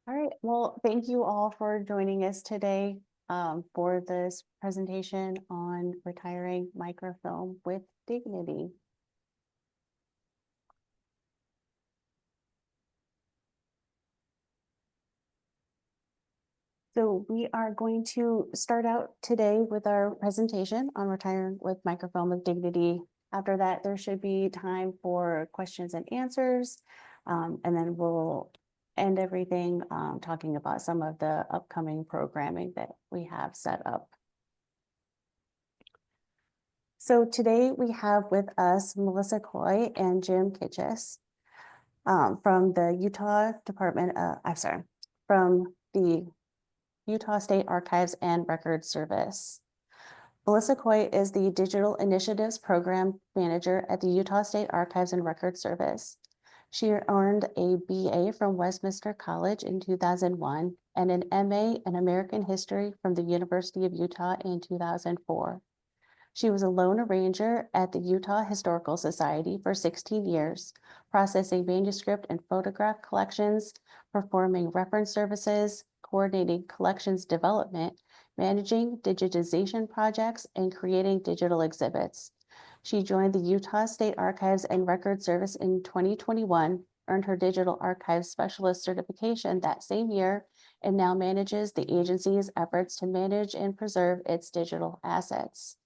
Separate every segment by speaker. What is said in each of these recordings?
Speaker 1: All right, well, thank you all for joining us today for this presentation on retiring microfilm with dignity. So we are going to start out today with our presentation on retiring with microfilm with dignity. After that, there should be time for questions and answers, and then we'll end everything talking about some of the upcoming programming that we have set up. So today we have with us Melissa Coy and Jim Kitchis from the Utah Department, from the Utah State Archives and Records Service. Melissa Coy is the Digital Initiatives Program Manager at the Utah State Archives and Records Service. She earned a BA from Westminster College in 2001 and an MA in American History from the University of Utah in 2004. She was a lone arranger at the Utah Historical Society for 16 years, processing manuscript and photograph collections, performing reference services, coordinating collections development, managing digitization projects, and creating digital exhibits. She joined the Utah State Archives and Records Service in 2021, earned her Digital Archives Specialist certification that same year, and now manages the agency's efforts to manage and preserve its digital assets.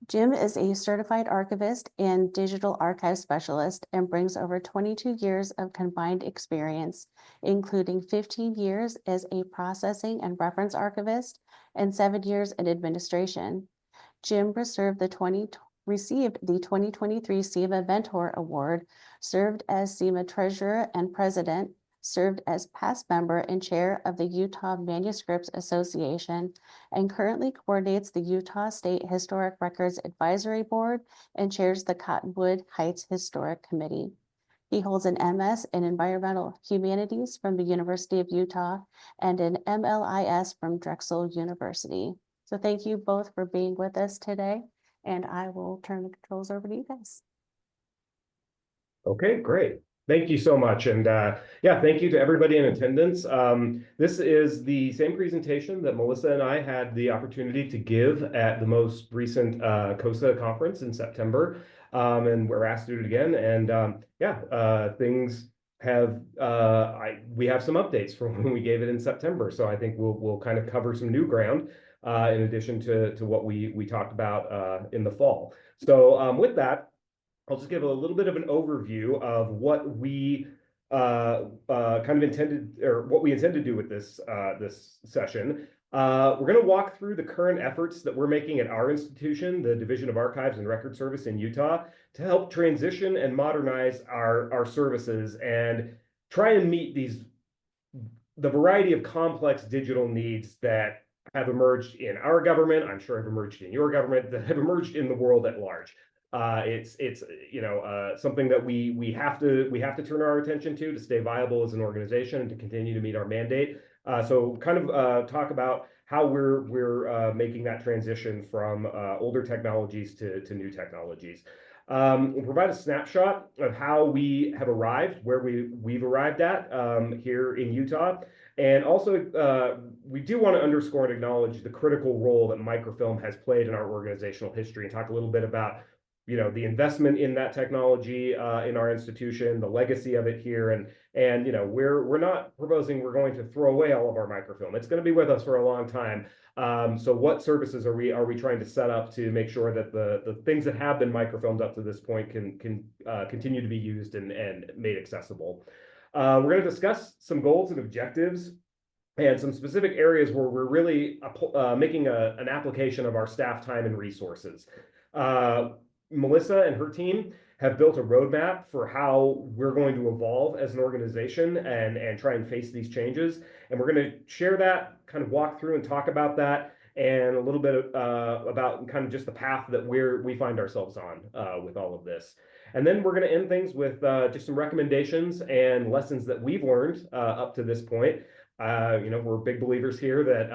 Speaker 1: Jim is a certified archivist and digital archive specialist and brings over 22 years of combined experience, including 15 years as a processing and reference archivist and 7 years in administration. Jim received the 2023 SEMA Mentor Award, served as SEMA Treasurer and President, served as past member and chair of the Utah Manuscripts Association, and currently coordinates the Utah State Historic Records Advisory Board and chairs the Cottonwood Heights Historic Committee. He holds an MS in Environmental Humanities from the University of Utah and an MLIS from Drexel University. So thank you both for being with us today, and I will turn the controls over to you guys.
Speaker 2: Okay, great. Thank you so much. And yeah, thank you to everybody in attendance. This is the same presentation that Melissa and I had the opportunity to give at the most recent CoSA conference in September. And we're asked to do it again. And yeah, things have, we have some updates from when we gave it in September. So I think we'll kind of cover some new ground in addition to what we talked about in the fall. So with that, I'll just give a little bit of an overview of what we kind of intended, or what we intend to do with this this session. We're going to walk through the current efforts that we're making at our institution, the Division of Archives and Record Service in Utah, to help transition and modernize our services and try and meet the variety of complex digital needs that have emerged in our government, I'm sure have emerged in your government, that have emerged in the world at large. It's something that we have to turn our attention to stay viable as an organization and to continue to meet our mandate. So kind of talk about how we're making that transition from older technologies to new technologies. We'll provide a snapshot of how we have arrived, where we've arrived at here in Utah. And also, we do want to underscore and acknowledge the critical role that microfilm has played in our organizational history and talk a little bit about the investment in that technology in our institution, the legacy of it here, and we're not proposing we're going to throw away all of our microfilm. It's going to be with us for a long time. So what services are we trying to set up to make sure that the things that have been microfilmed up to this point can continue to be used and made accessible? We're going to discuss some goals and objectives and some specific areas where we're really making an application of our staff time and resources. Melissa and her team have built a roadmap for how we're going to evolve as an organization and try and face these changes. And we're going to share that, kind of walk through and talk about that, and a little bit about kind of just the path that we find ourselves on with all of this. And then we're going to end things with just some recommendations and lessons that we've learned up to this point. We're big believers here that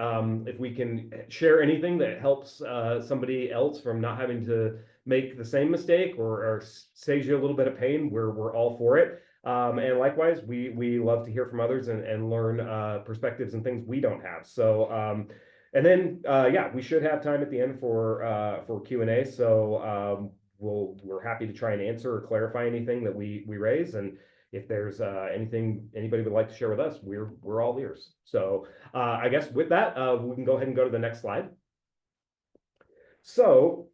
Speaker 2: if we can share anything that helps somebody else from not having to make the same mistake or saves you a little bit of pain, we're all for it. And likewise, we love to hear from others and learn perspectives and things we don't have. So and then yeah, we should have time at the end for Q&A. So we're happy to try and answer or clarify anything that we raise. And if there's anything anybody would like to share with us, we're all ears. So I guess with that, we can go ahead and go to the next slide. So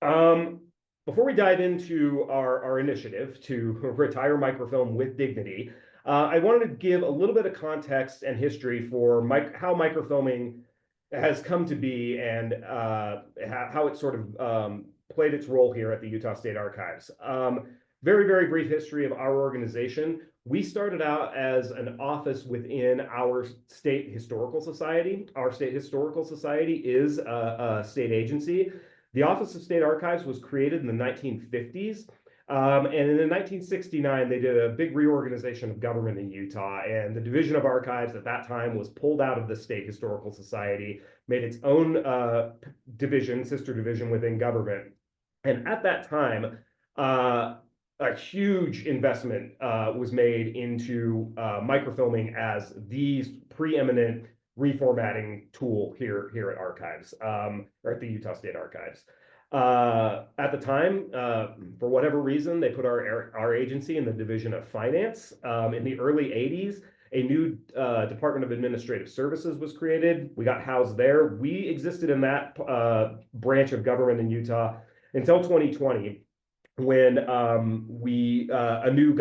Speaker 2: before we dive into our initiative to retire microfilm with dignity, I wanted to give a little bit of context and history for how microfilming has come to be and how it sort of played its role here at the Utah State Archives. Very, very brief history of our organization. We started out as an office within our state historical society. Our state historical society is a state agency. The Office of State Archives was created in the 1950s. And in 1969, they did a big reorganization of government in Utah, and the Division of Archives at that time was pulled out of the State Historical Society, made its own division, sister division within government. And at that time, a huge investment was made into microfilming as the preeminent reformatting tool here at Archives, or at the Utah State Archives. At the time, for whatever reason, they put our agency in the Division of Finance. In the early 80s, a new Department of Administrative Services was created. We got housed there. We existed in that branch of government in Utah until 2020, when a new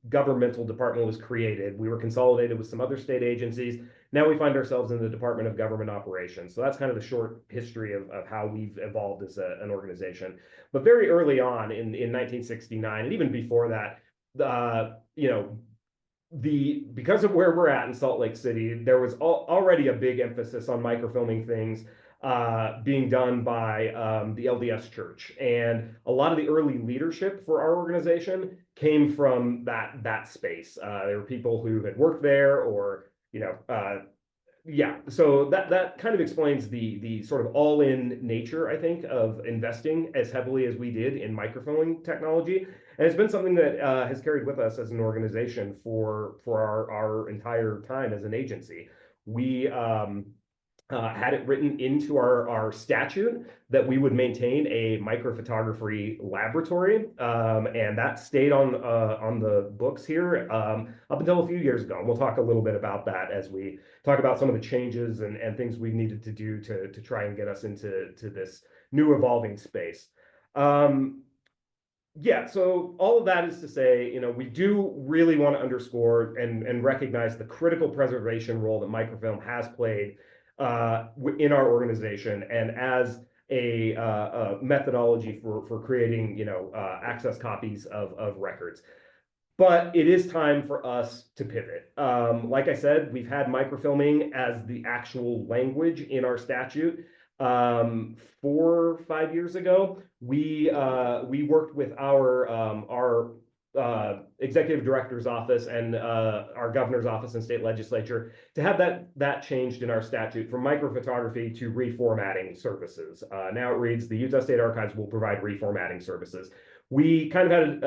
Speaker 2: governmental department was created. We were consolidated with some other state agencies. Now we find ourselves in the Department of Government Operations. So that's kind of the short history of how we've evolved as an organization. But very early on in 1969, and even before that, you know, because of where we're at in Salt Lake City, there was already a big emphasis on microfilming things being done by the LDS Church. And a lot of the early leadership for our organization came from that space. There were people who had worked there, or yeah. So that kind of explains the sort of all-in nature, I think, of investing as heavily as we did in microfilming technology. And it's been something that has carried with us as an organization for our entire time as an agency. We had it written into our statute that we would maintain a microphotography laboratory, and that stayed on the books here up until a few years ago. And we'll talk a little bit about that as we talk about some of the changes and things we needed to do to try and get us into this new evolving space. Yeah, so all of that is to say, we do really want to underscore and recognize the critical preservation role that microfilm has played in our organization, and as a methodology for creating, access copies of records. But it is time for us to pivot. Like I said, we've had microfilming as the actual language in our statute. 4 or 5 years ago, we worked with our executive director's office and our governor's office and state legislature to have that changed in our statute from microphotography to reformatting services. Now it reads, the Utah State Archives will provide reformatting services. We kind of had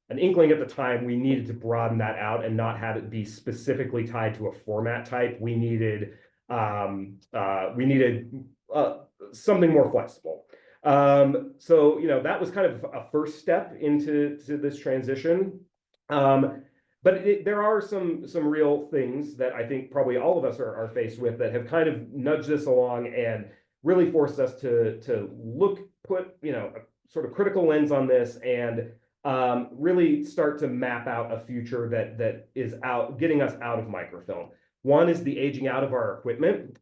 Speaker 2: an inkling at the time we needed to broaden that out and not have it be specifically tied to a format type. We needed something more flexible. So, that was kind of a first step into this transition. But there are some real things that I think probably all of us are faced with that have kind of nudged us along and really forced us to put a sort of critical lens on this and really start to map out a future that is getting us out of microfilm. One is the aging out of our equipment.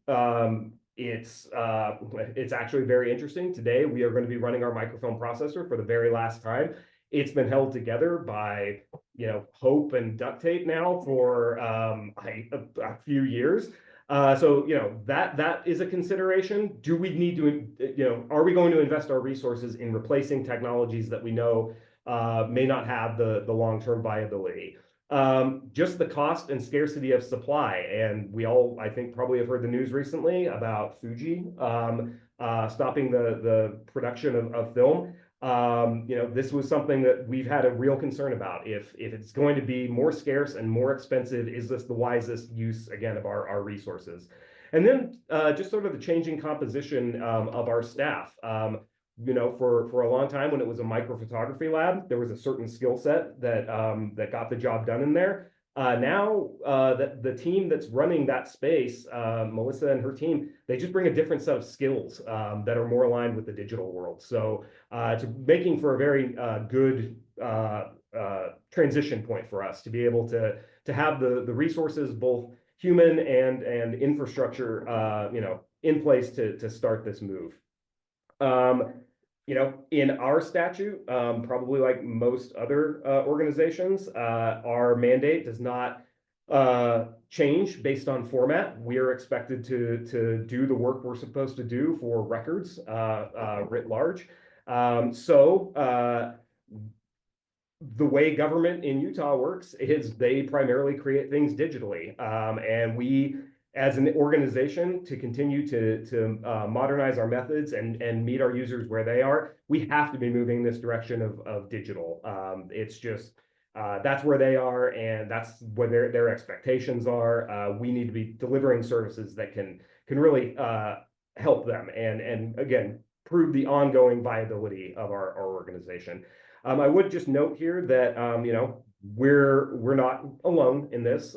Speaker 2: It's actually very interesting. Today, we are going to be running our microfilm processor for the very last time. It's been held together by, hope and duct tape now for a few years. So, that is a consideration. Do we need to, are we going to invest our resources in replacing technologies that we know may not have the long-term viability? Just the cost and scarcity of supply. And we all, I think, probably have heard the news recently about Fuji stopping the production of film. This was something that we've had a real concern about. If it's going to be more scarce and more expensive, is this the wisest use, again, of our resources? And then just sort of the changing composition of our staff. For a long time, when it was a microphotography lab, there was a certain skill set that got the job done in there. Now, the team that's running that space, Melissa and her team, they just bring a different set of skills that are more aligned with the digital world. So it's making for a very good transition point for us to be able to have the resources, both human and infrastructure, in place to start this move. In our statute, probably like most other organizations, our mandate does not change based on format. We are expected to do the work we're supposed to do for records writ large. The way government in Utah works is they primarily create things digitally. And we, as an organization, to continue to modernize our methods and meet our users where they are, we have to be moving in this direction of digital. It's just, that's where they are, and that's what their expectations are. We need to be delivering services that can really help them and again, prove the ongoing viability of our organization. I would just note here that we're not alone in this.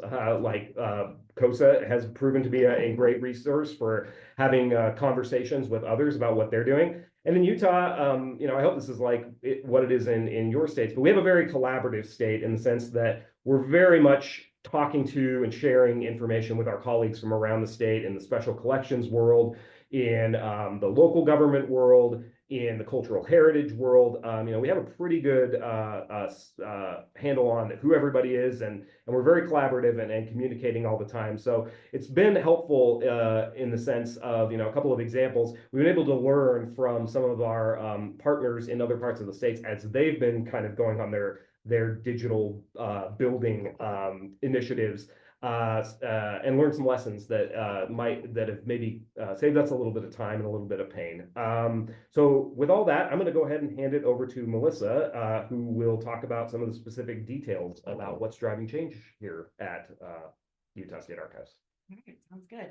Speaker 2: CoSA has proven to be a great resource for having conversations with others about what they're doing. And in Utah, I hope this is like what it is in your states, but we have a very collaborative state in the sense that we're very much talking to and sharing information with our colleagues from around the state in the special collections world, in the local government world, in the cultural heritage world. We have a pretty good handle on who everybody is, and we're very collaborative and communicating all the time. So it's been helpful in the sense of, a couple of examples. We've been able to learn from some of our partners in other parts of the states as they've been kind of going on their digital building initiatives. And learn some lessons that have maybe saved us a little bit of time and a little bit of pain. So with all that, I'm going to go ahead and hand it over to Melissa, who will talk about some of the specific details about what's driving change here at Utah State Archives.
Speaker 3: All right, sounds good.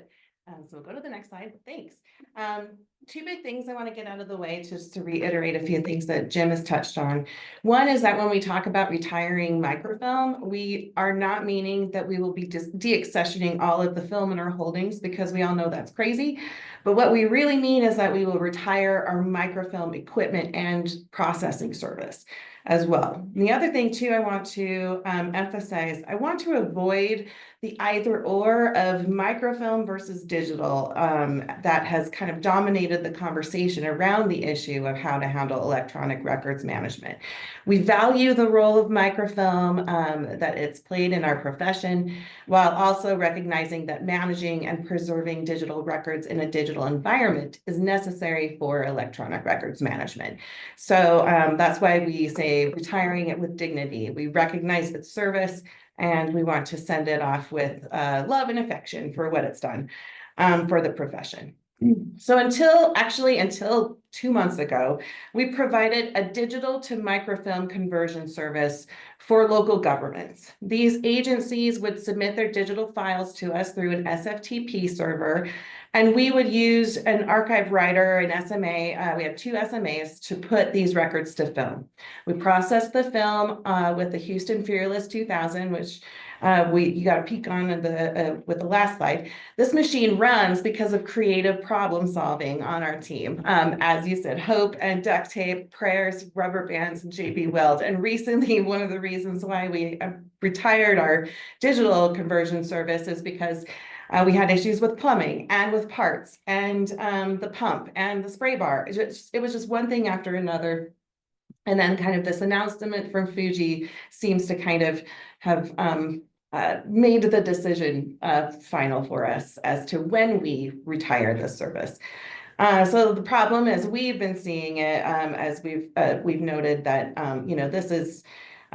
Speaker 3: So we'll go to the next slide. Thanks. Two big things I want to get out of the way just to reiterate a few things that Jim has touched on. One is that when we talk about retiring microfilm, we are not meaning that we will be just deaccessioning all of the film in our holdings, because we all know that's crazy. But what we really mean is that we will retire our microfilm equipment and processing service as well. And the other thing too, I want to emphasize, I want to avoid the either or of microfilm versus digital that has kind of dominated the conversation around the issue of how to handle electronic records management. We value the role of microfilm that it's played in our profession, while also recognizing that managing and preserving digital records in a digital environment is necessary for electronic records management. So that's why we say retiring it with dignity. We recognize its service, and we want to send it off with love and affection for what it's done for the profession. So until 2 months ago, we provided a digital to microfilm conversion service for local governments. These agencies would submit their digital files to us through an SFTP server, and we would use an archive writer, an SMA. We have 2 SMAs to put these records to film. We processed the film with the Houston Fearless 2000, which you got a peek on with the last slide. This machine runs because of creative problem solving on our team. As you said, hope and duct tape, prayers, rubber bands, and JB Weld. And recently, one of the reasons why we retired our digital conversion service is because we had issues with plumbing and with parts and the pump and the spray bar. It was just one thing after another. And then kind of this announcement from Fuji seems to kind of have made the decision final for us as to when we retire this service. So the problem is we've been seeing it as we've noted that, this is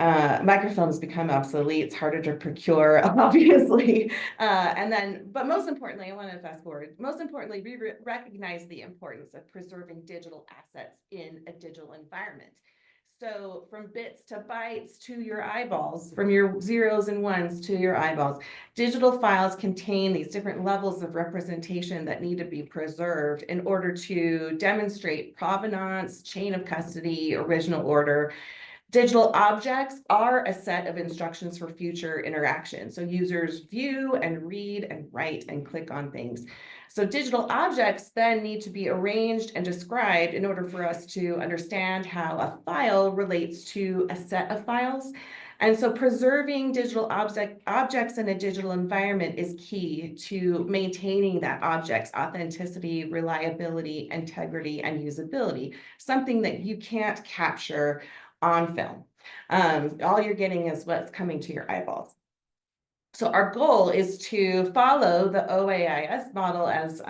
Speaker 3: Microfilm has become obsolete. It's harder to procure, obviously. But most importantly, I want to fast forward. Most importantly, we recognize the importance of preserving digital assets in a digital environment. So from bits to bytes to your eyeballs, from your zeros and ones to your eyeballs, digital files contain these different levels of representation that need to be preserved in order to demonstrate provenance, chain of custody, original order. Digital objects are a set of instructions for future interaction. So users view and read and write and click on things. So digital objects then need to be arranged and described in order for us to understand how a file relates to a set of files. And so preserving digital objects in a digital environment is key to maintaining that object's authenticity, reliability, integrity, and usability, something that you can't capture on film. All you're getting is what's coming to your eyeballs. So our goal is to follow the OAIS model as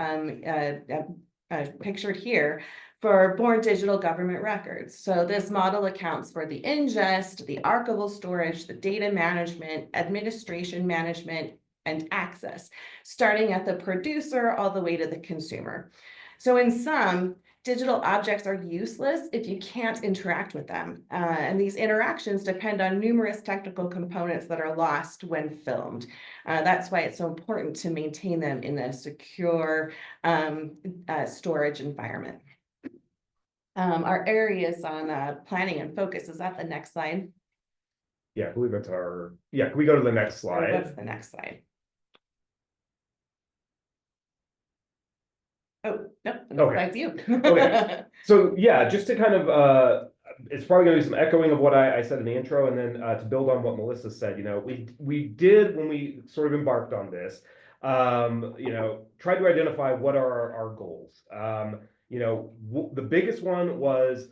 Speaker 3: pictured here for born digital government records. So this model accounts for the ingest, the archival storage, the data management, administration management, and access, starting at the producer all the way to the consumer. So in sum, digital objects are useless if you can't interact with them. And these interactions depend on numerous technical components that are lost when filmed. That's why it's so important to maintain them in a secure storage environment. Our areas on planning and focus, is that the next slide?
Speaker 2: Yeah, I believe that's our, yeah, can we go to the next
Speaker 3: Or
Speaker 2: slide?
Speaker 3: what's the next slide? Oh, no, the next
Speaker 2: Okay.
Speaker 3: slide's you.
Speaker 2: Okay. So yeah, just to kind of, it's probably gonna be some echoing of what I said in the intro, and then to build on what Melissa said, you know, we did, when we sort of embarked on this, you know, try to identify what are our goals. You know, the biggest one was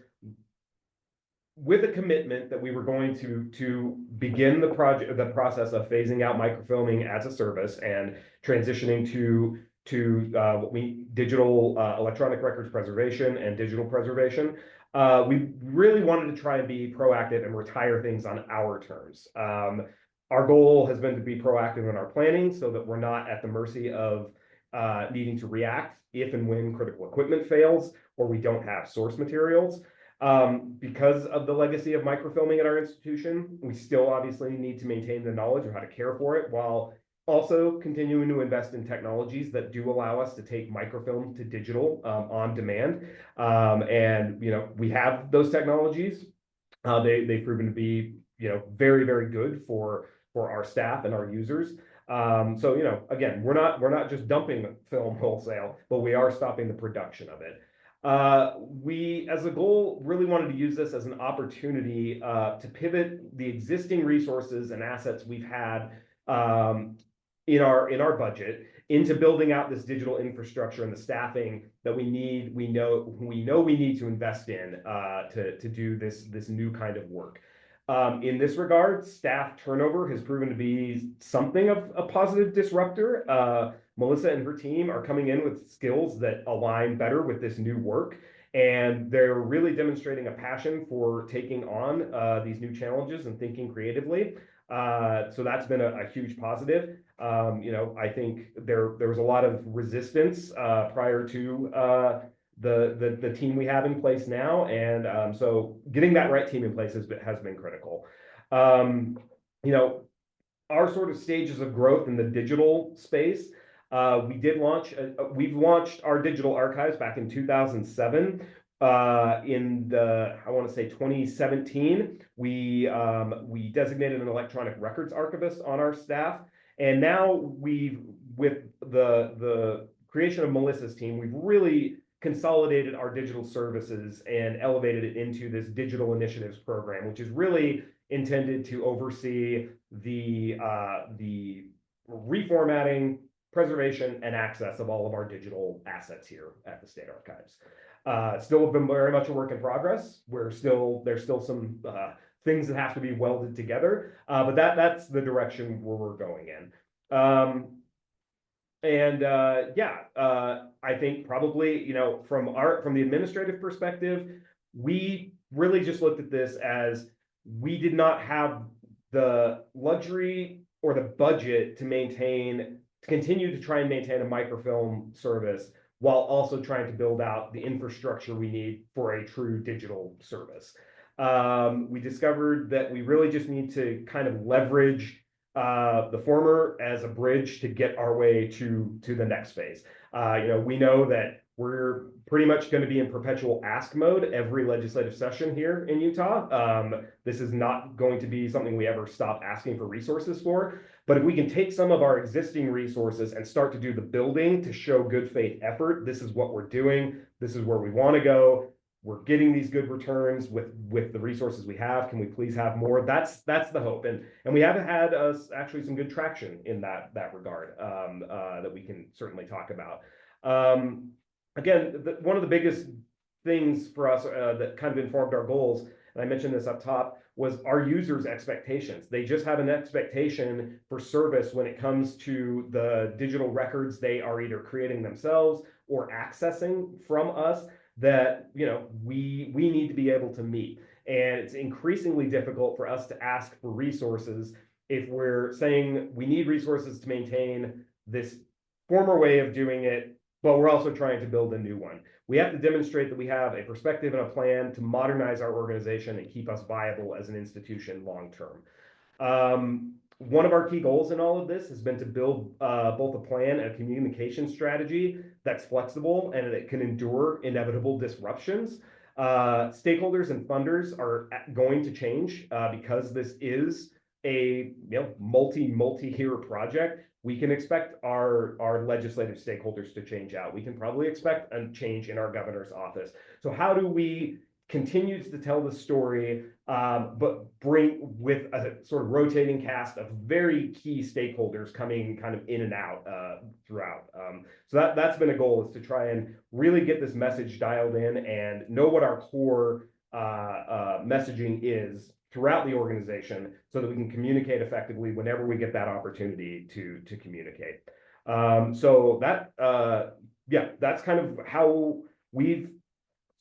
Speaker 2: with a commitment that we were going to begin the process of phasing out microfilming as a service and transitioning to what we digital electronic records preservation and digital preservation. We really wanted to try and be proactive and retire things on our terms. Our goal has been to be proactive in our planning so that we're not at the mercy of needing to react if and when critical equipment fails or we don't have source materials. Because of the legacy of microfilming at our institution, we still obviously need to maintain the knowledge of how to care for it while also continuing to invest in technologies that do allow us to take microfilm to digital on demand. And, you know, we have those technologies. They've proven to be, you know, very, very good for our staff and our users. So, you know, again, we're not just dumping film wholesale, but we are stopping the production of it. We, as a goal, really wanted to use this as an opportunity to pivot the existing resources and assets we've had in our budget into building out this digital infrastructure and the staffing that we know we need to invest in to do this new kind of work. In this regard, staff turnover has proven to be something of a positive disruptor. Melissa and her team are coming in with skills that align better with this new work, and they're really demonstrating a passion for taking on these new challenges and thinking creatively. So that's been a huge positive. You know, I think there was a lot of resistance prior to the team we have in place now, and so getting that right team in place has been critical. You know, our sort of stages of growth in the digital space. We've launched our digital archives back in 2007. In I want to say 2017, we designated an electronic records archivist on our staff, and now with the creation of Melissa's team, we've really consolidated our digital services and elevated it into this digital initiatives program, which is really intended to oversee the reformatting, preservation, and access of all of our digital assets here at the State Archives. Still been very much a work in progress. There's still some things that have to be welded together, but that's the direction where we're going in. I think probably, you know, from the administrative perspective, we really just looked at this as we did not have the luxury or the budget to continue to try and maintain a microfilm service while also trying to build out the infrastructure we need for a true digital service. We discovered that we really just need to kind of leverage the former as a bridge to get our way to the next phase. We know that we're pretty much going to be in perpetual ask mode every legislative session here in Utah. This is not going to be something we ever stop asking for resources for. But if we can take some of our existing resources and start to do the building to show good faith effort, this is what we're doing, this is where we want to go, we're getting these good returns with the resources we have, can we please have more? That's the hope. And we have had actually some good traction in that regard that we can certainly talk about. Again, one of the biggest things for us that kind of informed our goals, and I mentioned this up top, was our users' expectations. They just have an expectation for service when it comes to the digital records they are either creating themselves or accessing from us that we need to be able to meet. And it's increasingly difficult for us to ask for resources if we're saying we need resources to maintain this former way of doing it, but we're also trying to build a new one. We have to demonstrate that we have a perspective and a plan to modernize our organization and keep us viable as an institution long term. One of our key goals in all of this has been to build both a plan and a communication strategy that's flexible and that can endure inevitable disruptions. Stakeholders and funders are going to change because this is a multi-year project. We can expect our legislative stakeholders to change out. We can probably expect a change in our governor's office. So how do we continue to tell the story, but bring with a sort of rotating cast of very key stakeholders coming kind of in and out throughout. So that's been a goal, is to try and really get this message dialed in and know what our core messaging is throughout the organization so that we can communicate effectively whenever we get that opportunity to communicate. So that's kind of how we've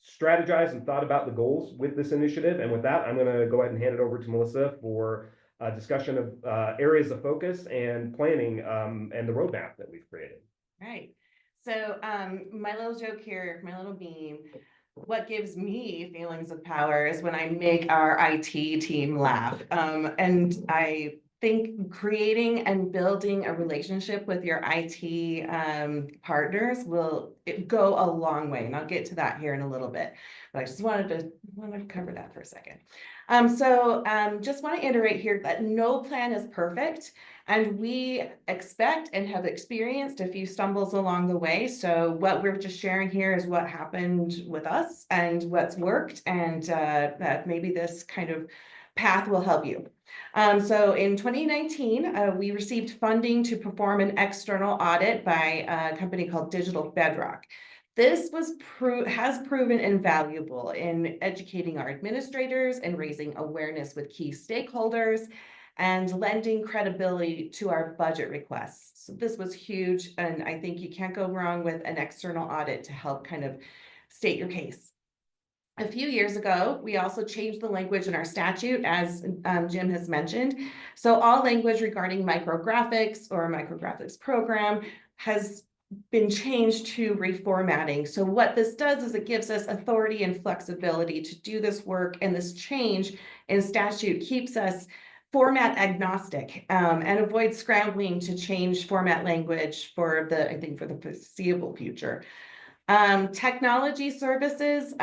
Speaker 2: strategized and thought about the goals with this initiative. And with that, I'm going to go ahead and hand it over to Melissa for a discussion of areas of focus and planning and the roadmap that we've created.
Speaker 3: Right. So my little joke here, my little meme, what gives me feelings of power is when I make our IT team laugh. And I think creating and building a relationship with your IT partners will go a long way. And I'll get to that here in a little bit. But I just wanted to cover that for a second. Just want to iterate here that no plan is perfect. And we expect and have experienced a few stumbles along the way. So what we're just sharing here is what happened with us and what's worked, and that maybe this kind of path will help you. So in 2019, we received funding to perform an external audit by a company called Digital Bedrock. This has proven invaluable in educating our administrators and raising awareness with key stakeholders and lending credibility to our budget requests. So this was huge, and I think you can't go wrong with an external audit to help kind of state your case. A few years ago, we also changed the language in our statute, as Jim has mentioned. So all language regarding micrographics or a micrographics program has been changed to reformatting. So what this does is it gives us authority and flexibility to do this work, and this change in statute keeps us format agnostic and avoid scrambling to change format language for the foreseeable future. Technology services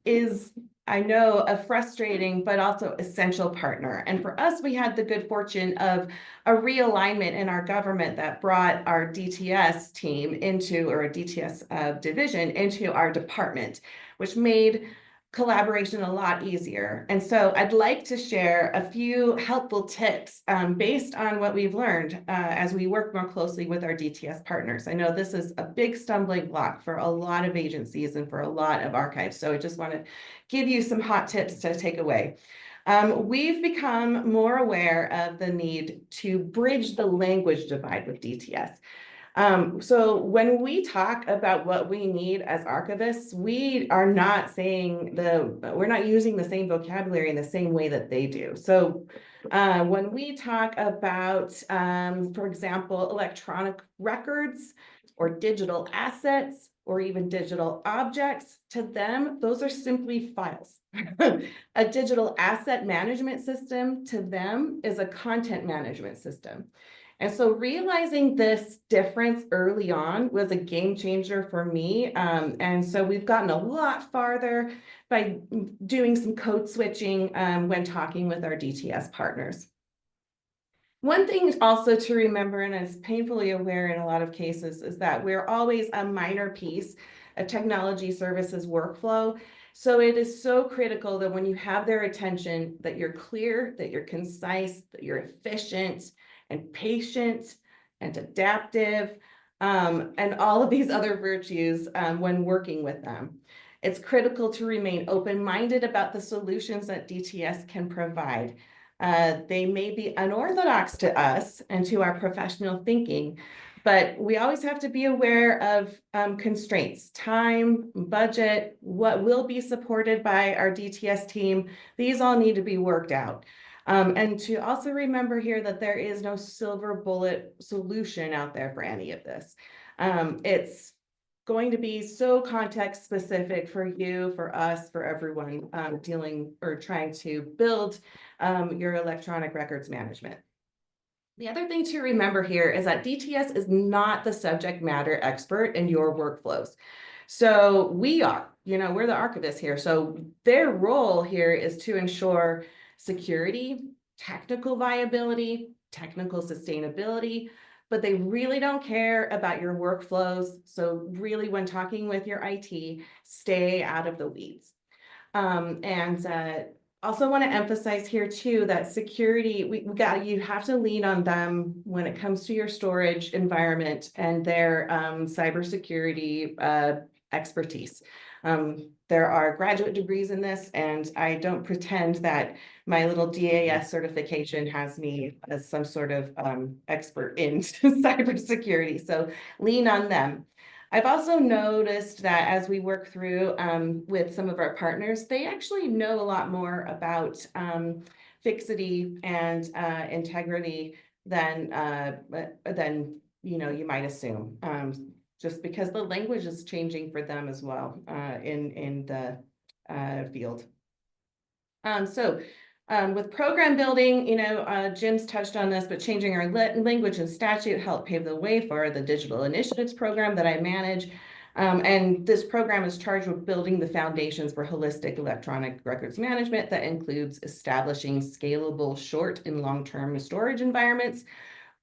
Speaker 3: is, I know, a frustrating but also essential partner. And for us, we had the good fortune of a realignment in our government that brought our DTS team into, or a DTS division into our department, which made collaboration a lot easier. And so I'd like to share a few helpful tips based on what we've learned as we work more closely with our DTS partners. I know this is a big stumbling block for a lot of agencies and for a lot of archives. So I just want to give you some hot tips to take away. We've become more aware of the need to bridge the language divide with DTS. So when we talk about what we need as archivists, we are not saying we're not using the same vocabulary in the same way that they do. So when we talk about, for example, electronic records or digital assets or even digital objects, to them, those are simply files. A digital asset management system to them is a content management system. And so realizing this difference early on was a game changer for me. And so we've gotten a lot farther by doing some code switching when talking with our DTS partners. One thing also to remember, and is painfully aware in a lot of cases, is that we're always a minor piece of technology services workflow. So it is so critical that when you have their attention, that you're clear, that you're concise, that you're efficient and patient and adaptive, and all of these other virtues when working with them. It's critical to remain open-minded about the solutions that DTS can provide. They may be unorthodox to us and to our professional thinking, but we always have to be aware of constraints, time, budget, what will be supported by our DTS team. These all need to be worked out. And to also remember here that there is no silver bullet solution out there for any of this. It's going to be so context specific for you, for us, for everyone dealing or trying to build your electronic records management. The other thing to remember here is that DTS is not the subject matter expert in your workflows. So we are, we're the archivists here. So their role here is to ensure security, technical viability, technical sustainability, but they really don't care about your workflows. So really when talking with your IT, stay out of the weeds. Also want to emphasize here too, that security, you have to lean on them when it comes to your storage environment and their cybersecurity expertise. There are graduate degrees in this, and I don't pretend that my little DAS certification has me as some sort of expert in cybersecurity. So lean on them. I've also noticed that as we work through with some of our partners, they actually know a lot more about fixity and integrity than you might assume. Just because the language is changing for them as well in the field. With program building, Jim's touched on this, but changing our language and statute helped pave the way for the digital initiatives program that I manage. And this program is charged with building the foundations for holistic electronic records management that includes establishing scalable short and long-term storage environments,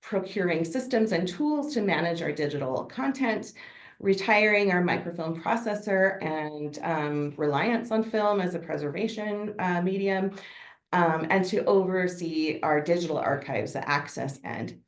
Speaker 3: procuring systems and tools to manage our digital content, retiring our microfilm processor and reliance on film as a preservation medium, and to oversee our digital archives, the access end.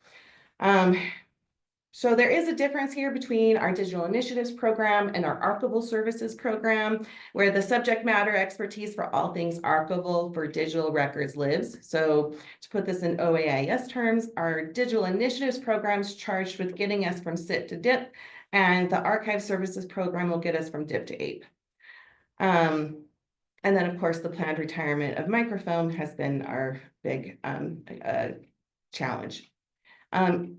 Speaker 3: So there is a difference here between our digital initiatives program and our archival services program, where the subject matter expertise for all things archival for digital records lives. So to put this in OAIS terms, our digital initiatives program is charged with getting us from SIP to DIP, and the archive services program will get us from DIP to APE. And then, of course, the planned retirement of microfilm has been our big challenge. In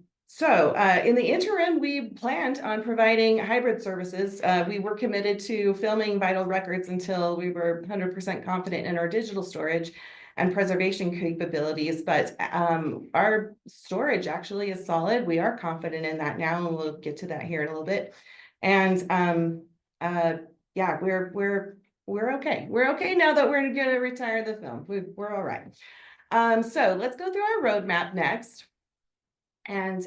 Speaker 3: the interim, we planned on providing hybrid services. We were committed to filming vital records until we were 100% confident in our digital storage and preservation capabilities, but our storage actually is solid. We are confident in that now, and we'll get to that here in a little bit. And yeah, we're okay. We're okay now that we're going to retire the film. We're all right. So let's go through our roadmap next. And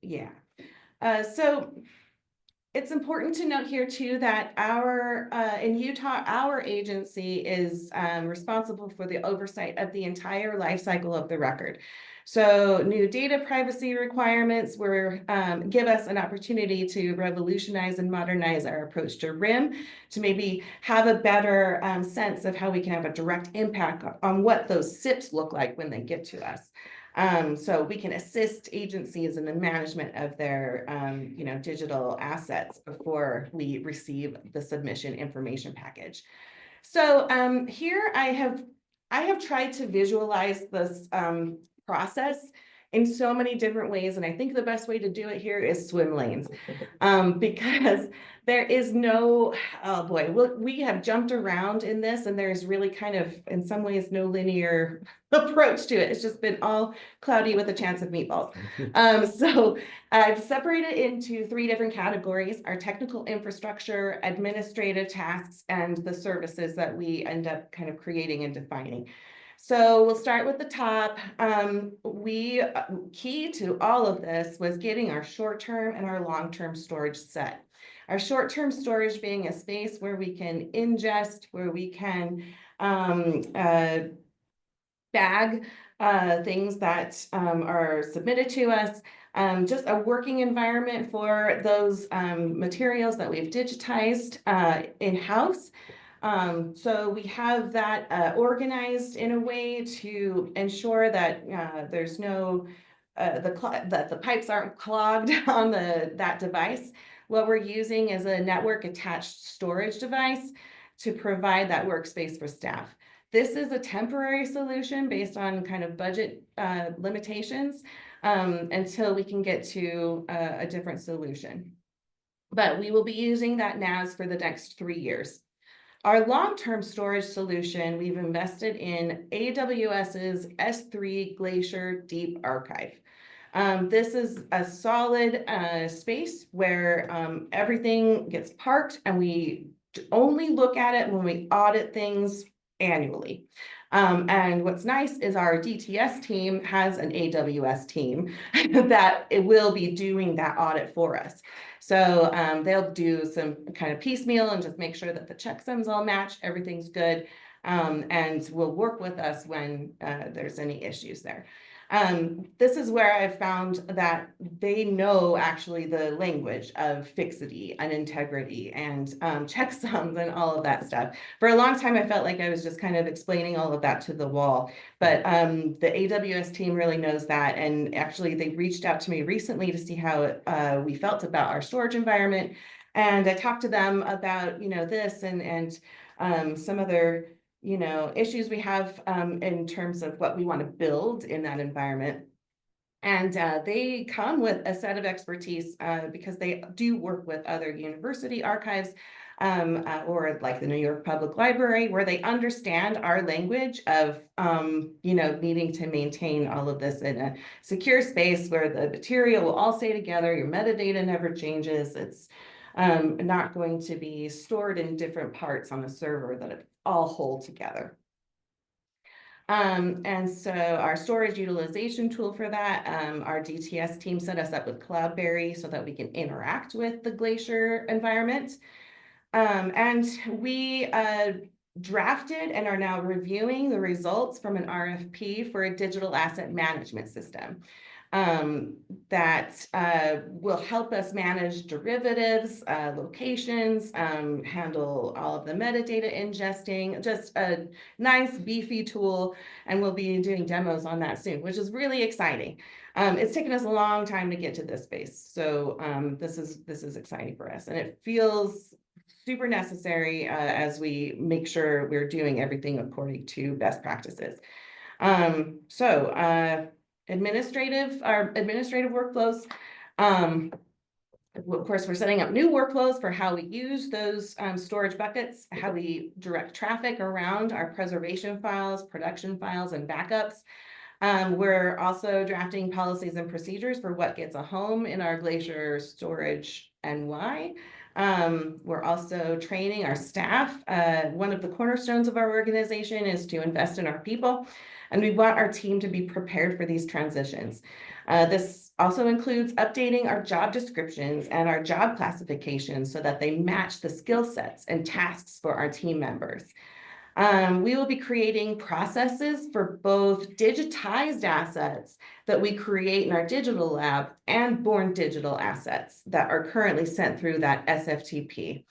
Speaker 3: yeah, so it's important to note here too that in Utah, our agency is responsible for the oversight of the entire life cycle of the record. So new data privacy requirements give us an opportunity to revolutionize and modernize our approach to RIM to maybe have a better sense of how we can have a direct impact on what those SIPs look like when they get to us. So we can assist agencies in the management of their, digital assets before we receive the submission information package. So here I have tried to visualize this process in so many different ways, and I think the best way to do it here is swim lanes, because there is no, oh boy, we have jumped around in this, and there's really kind of, in some ways, no linear approach to it. It's just been all cloudy with a chance of meatballs. So I've separated into 3 different categories: our technical infrastructure, administrative tasks, and the services that we end up kind of creating and defining. So we'll start with the top. Key to all of this was getting our short-term and our long-term storage set. Our short-term storage being a space where we can ingest, where we can bag things that are submitted to us, just a working environment for those materials that we've digitized in-house. So we have that organized in a way to ensure that there's no that the pipes aren't clogged on that device. What we're using is a network attached storage device to provide that workspace for staff. This is a temporary solution based on kind of budget limitations until we can get to a different solution. But we will be using that NAS for the next 3 years. Our long-term storage solution, we've invested in AWS's S3 Glacier Deep Archive. This is a solid space where everything gets parked, and we only look at it when we audit things annually. And what's nice is our DTS team has an AWS team that it will be doing that audit for us. So they'll do some kind of piecemeal and just make sure that the checksums all match, everything's good, and will work with us when there's any issues there. This is where I've found that they know actually the language of fixity and integrity and checksums and all of that stuff. For a long time, I felt like I was just kind of explaining all of that to the wall, but the AWS team really knows that. And actually they reached out to me recently to see how we felt about our storage environment. And I talked to them about, this and some other issues we have in terms of what we want to build in that environment. And they come with a set of expertise because they do work with other university archives or like the New York Public Library, where they understand our language of, needing to maintain all of this in a secure space where the material will all stay together, your metadata never changes. It's not going to be stored in different parts on a server that it all hold together. And so our storage utilization tool for that, our DTS team set us up with Cloudberry so that we can interact with the Glacier environment. And we drafted and are now reviewing the results from an RFP for a digital asset management system that will help us manage derivatives, locations, handle all of the metadata ingesting, just a nice beefy tool. And we'll be doing demos on that soon, which is really exciting. It's taken us a long time to get to this space. So this is exciting for us, and it feels super necessary as we make sure we're doing everything according to best practices. Administrative workflows. Of course, we're setting up new workflows for how we use those storage buckets, how we direct traffic around our preservation files, production files, and backups. We're also drafting policies and procedures for what gets a home in our Glacier storage and why. We're also training our staff. One of the cornerstones of our organization is to invest in our people, and we want our team to be prepared for these transitions. This also includes updating our job descriptions and our job classifications so that they match the skill sets and tasks for our team members. We will be creating processes for both digitized assets that we create in our digital lab and born digital assets that are currently sent through that SFTP.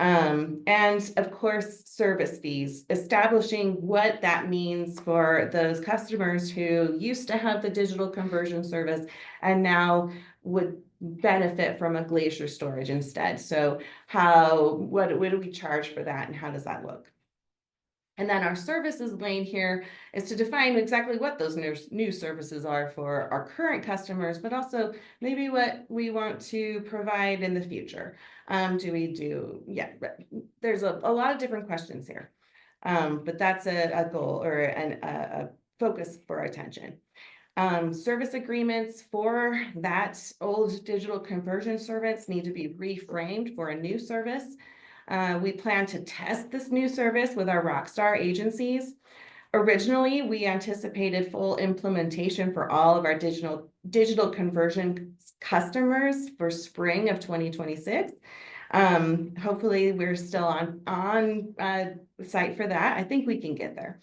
Speaker 3: And of course, service fees, establishing what that means for those customers who used to have the digital conversion service and now would benefit from a glacier storage instead. So what do we charge for that and how does that look? And then our services lane here is to define exactly what those new services are for our current customers, but also maybe what we want to provide in the future. There's a lot of different questions here. But that's a goal or a focus for our attention. Service agreements for that old digital conversion service need to be reframed for a new service. We plan to test this new service with our Rockstar agencies. Originally, we anticipated full implementation for all of our digital conversion customers for spring of 2026. Hopefully we're still on site for that. I think we can get there.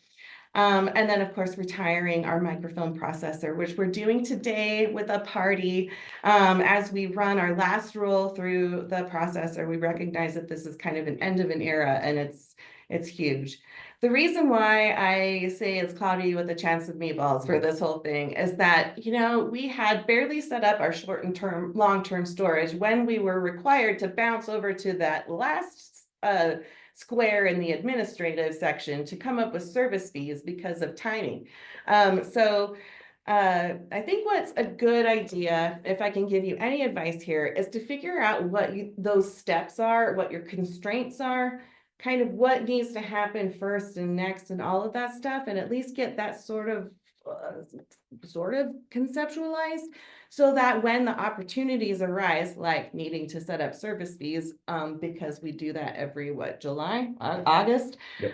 Speaker 3: And then, of course, retiring our microfilm processor, which we're doing today with a party. As we run our last roll through the processor, we recognize that this is kind of an end of an era, and it's huge. The reason why I say it's cloudy with a chance of meatballs for this whole thing is that, we had barely set up our short-term, long-term storage when we were required to bounce over to that last square in the administrative section to come up with service fees because of timing. I think what's a good idea, if I can give you any advice here, is to figure out what those steps are, what your constraints are, kind of what needs to happen first and next and all of that stuff, and at least get that sort of conceptualized so that when the opportunities arise, like needing to set up service fees, because we do that every, August,
Speaker 2: Yep.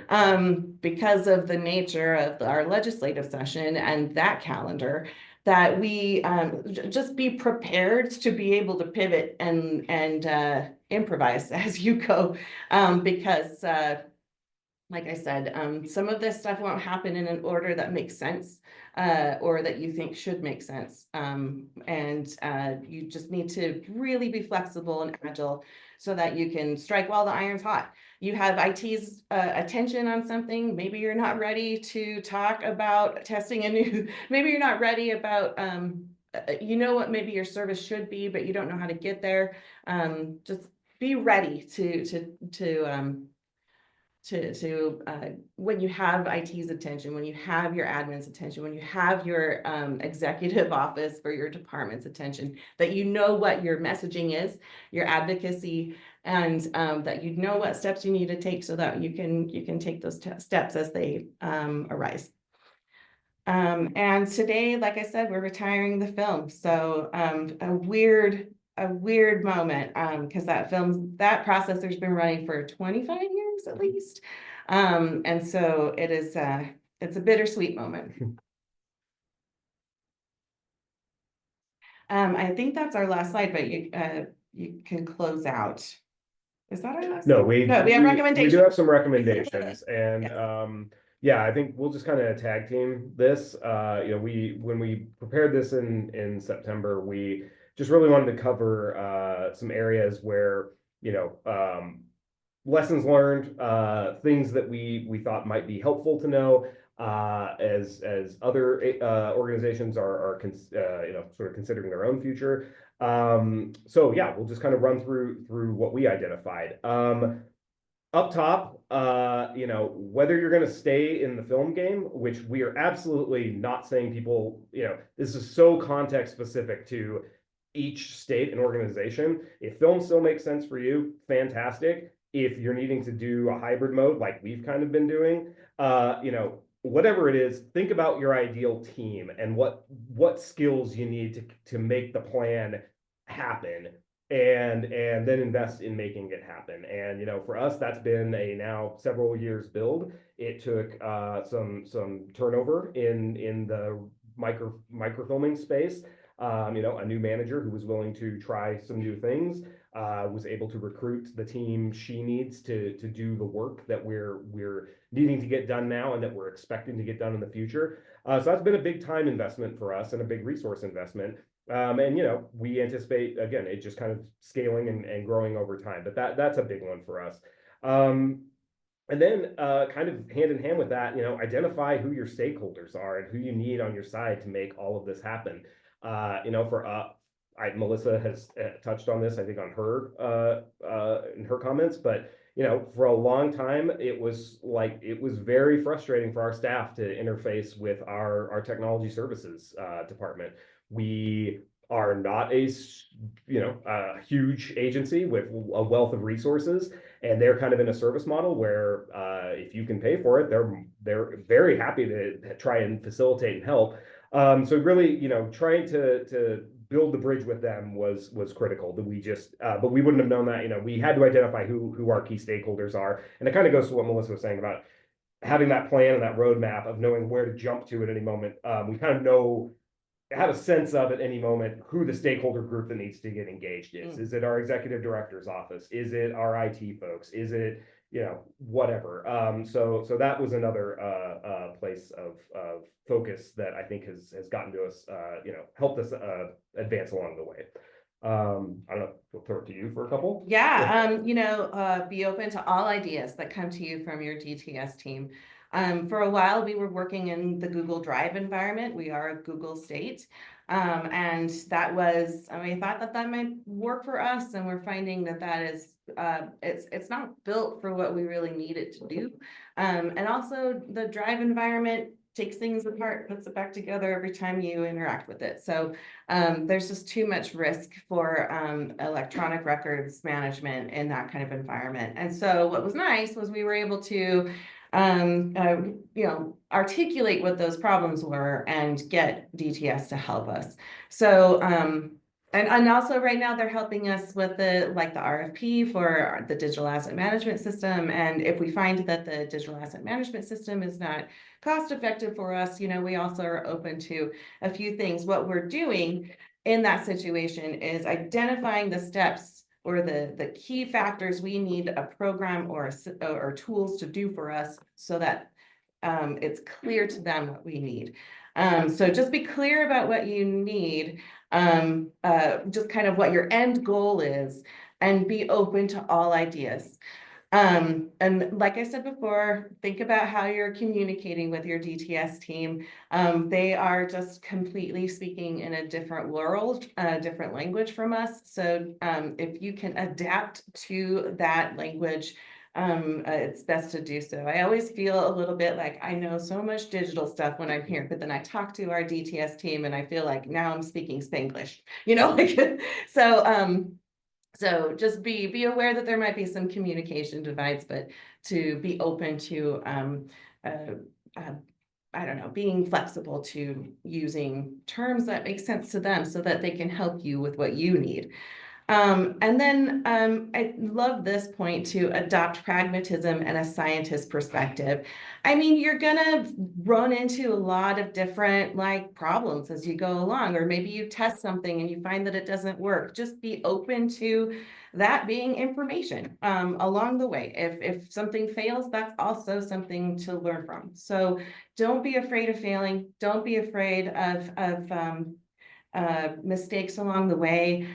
Speaker 3: because of the nature of our legislative session and that calendar, that we just be prepared to be able to pivot and improvise as you go, because like I said, some of this stuff won't happen in an order that makes sense, or that you think should make sense. You just need to really be flexible and agile so that you can strike while the iron's hot. You have IT's attention on something. Maybe you're not ready to talk about testing maybe you're not ready about, what maybe your service should be, but you don't know how to get there. Just be ready when you have IT's attention, when you have your admin's attention, when you have your executive office for your department's attention, that you know what your messaging is, your advocacy, and that you know what steps you need to take so that you can take those steps as they arise. And today, like I said, we're retiring the film. So a weird moment, because that processor's been running for 25 years at least. And so it's a bittersweet moment. I think that's our last slide, but you can close out. Is that our last?
Speaker 2: No, we
Speaker 3: have recommendations.
Speaker 2: We do have some recommendations, and
Speaker 3: Yes.
Speaker 2: I think we'll just kind of tag team this. When we prepared this in September, we just really wanted to cover some areas where lessons learned, things that we thought might be helpful to know, as other organizations are sort of considering their own future. We'll just kind of run through what we identified. Up top, whether you're going to stay in the film game, which we are absolutely not saying people, this is so context specific to each state and organization. If film still makes sense for you, fantastic. If you're needing to do a hybrid mode like we've kind of been doing, whatever it is, think about your ideal team and what skills you need to make the plan happen, and then invest in making it happen. And for us, that's been a now several years build. It took some turnover in the microfilming space. A new manager who was willing to try some new things, was able to recruit the team she needs to do the work that we're needing to get done now and that we're expecting to get done in the future. So that's been a big time investment for us and a big resource investment. And we anticipate, again, it just kind of scaling and growing over time, but that's a big one for us. And then kind of hand in hand with that, identify who your stakeholders are and who you need on your side to make all of this happen. Melissa has touched on this, I think, on her in her comments, but for a long time, it was very frustrating for our staff to interface with our technology services department. We are not a huge agency with a wealth of resources, and they're kind of in a service model where if you can pay for it, they're very happy to try and facilitate and help. So really, trying to build the bridge with them was critical. That we just, but we wouldn't have known that. We had to identify who our key stakeholders are, and it kind of goes to what Melissa was saying about having that plan and that roadmap of knowing where to jump to at any moment. We kind of have a sense of at any moment who the stakeholder group that needs to get engaged is. Is it our executive director's office? Is it our IT folks? Is it, whatever. So that was another place of focus that I think has gotten to us, helped us advance along the way. I don't know, we'll throw it to you for a couple.
Speaker 3: Yeah, be open to all ideas that come to you from your DTS team. For a while, we were working in the Google Drive environment. We are a Google state. And that was, I thought that might work for us. And we're finding that is, it's not built for what we really need it to do. And also the Drive environment takes things apart, puts it back together every time you interact with it. So there's just too much risk for electronic records management in that kind of environment. And so what was nice was we were able to articulate what those problems were and get DTS to help us. So and also right now they're helping us with the RFP for the digital asset management system. And if we find that the digital asset management system is not cost effective for us, we also are open to a few things. What we're doing in that situation is identifying the steps or the key factors we need a program or tools to do for us so that it's clear to them what we need. So just be clear about what you need, just kind of what your end goal is, and be open to all ideas. And like I said before, think about how you're communicating with your DTS team. They are just completely speaking in a different world, a different language from us. So if you can adapt to that language, it's best to do so. I always feel a little bit like I know so much digital stuff when I'm here, but then I talk to our DTS team and I feel like now I'm speaking Spanglish, so just be aware that there might be some communication divides, but to be open to, I don't know, being flexible to using terms that make sense to them so that they can help you with what you need. And then I love this point to adopt pragmatism and a scientist perspective. I mean, you're gonna run into a lot of different problems as you go along, or maybe you test something and you find that it doesn't work. Just be open to that being information along the way. If something fails, that's also something to learn from. So don't be afraid of failing. Don't be afraid of mistakes along the way.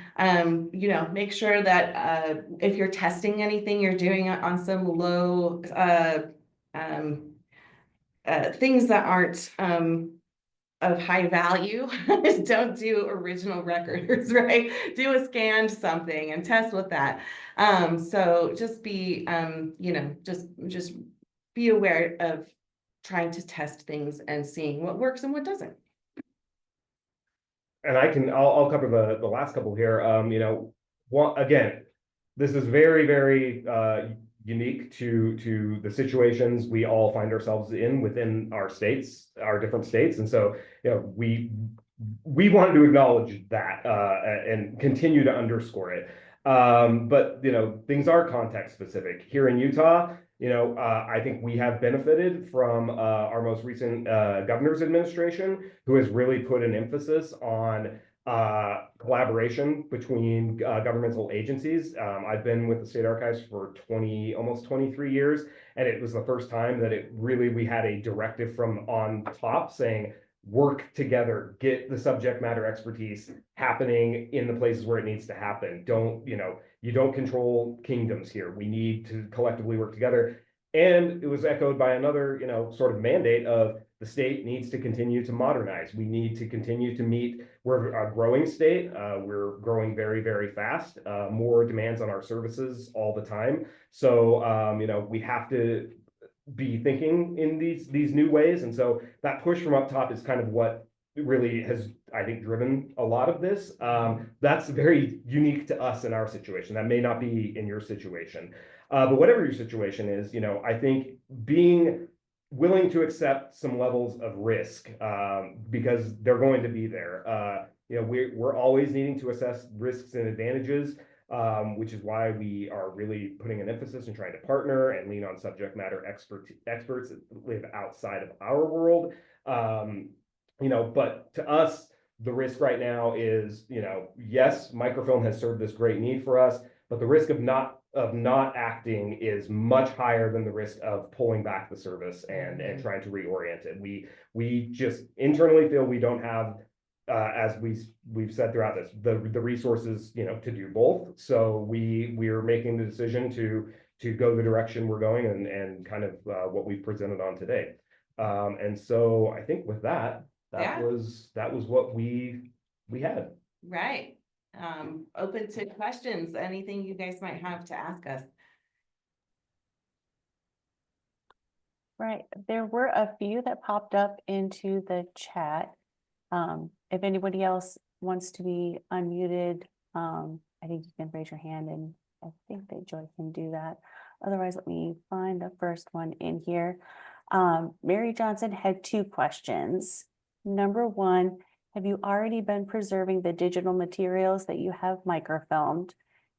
Speaker 3: Make sure that if you're testing anything, you're doing it on some low things that aren't of high value. Don't do original records, right? Do a scanned something and test with that. So just be just be aware of trying to test things and seeing what works and what doesn't.
Speaker 2: And I'll cover the last couple here. Again, this is very, very unique to the situations we all find ourselves in within our states, our different states. And so, we wanted to acknowledge that and continue to underscore it. But, things are context specific. Here in Utah, I think we have benefited from our most recent governor's administration, who has really put an emphasis on collaboration between governmental agencies. I've been with the State Archives for almost 23 years, and it was the first time that we had a directive from on top saying, work together, get the subject matter expertise happening in the places where it needs to happen. Don't, you don't control kingdoms here. We need to collectively work together. And it was echoed by another, sort of mandate of the state needs to continue to modernize. We need to continue to meet, we're a growing state. We're growing very, very fast, more demands on our services all the time. So, we have to be thinking in these new ways. And so that push from up top is kind of what really has, I think, driven a lot of this. That's very unique to us in our situation. That may not be in your situation. But whatever your situation is, I think being willing to accept some levels of risk, because they're going to be there. We're always needing to assess risks and advantages, which is why we are really putting an emphasis in trying to partner and lean on subject matter experts that live outside of our world. But to us, the risk right now is, yes, microfilm has served this great need for us, but the risk of not acting is much higher than the risk of pulling back the service and trying to reorient it. We just internally feel we don't have, as we've said throughout this, the resources, to do both. So we're making the decision to go the direction we're going and kind of what we've presented on today. And so I think with that was what we had.
Speaker 3: Right. Open to questions, anything you guys might have to ask us.
Speaker 1: Right. There were a few that popped up into the chat. If anybody else wants to be unmuted, I think you can raise your hand, and I think that Joy can do that. Otherwise, let me find the first one in here. Mary Johnson had 2 questions. Number 1, have you already been preserving the digital materials that you have microfilmed?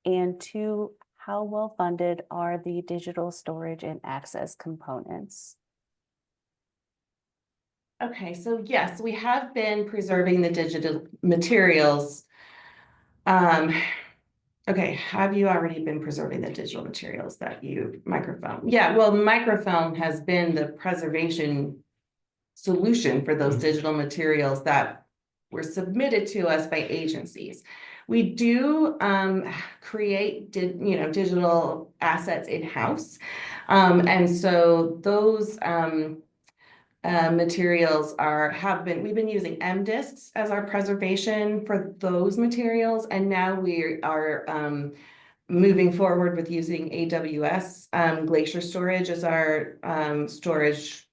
Speaker 1: And 2, how well funded are the digital storage and access components?
Speaker 3: Okay, so yes, we have been preserving the digital materials. Okay, have you already been preserving the digital materials that you microfilm? Yeah, well, microfilm has been the preservation solution for those digital materials that were submitted to us by agencies. We do create digital assets in-house. And so those materials we've been using MDiscs as our preservation for those materials, and now we are moving forward with using AWS Glacier Storage as our storage,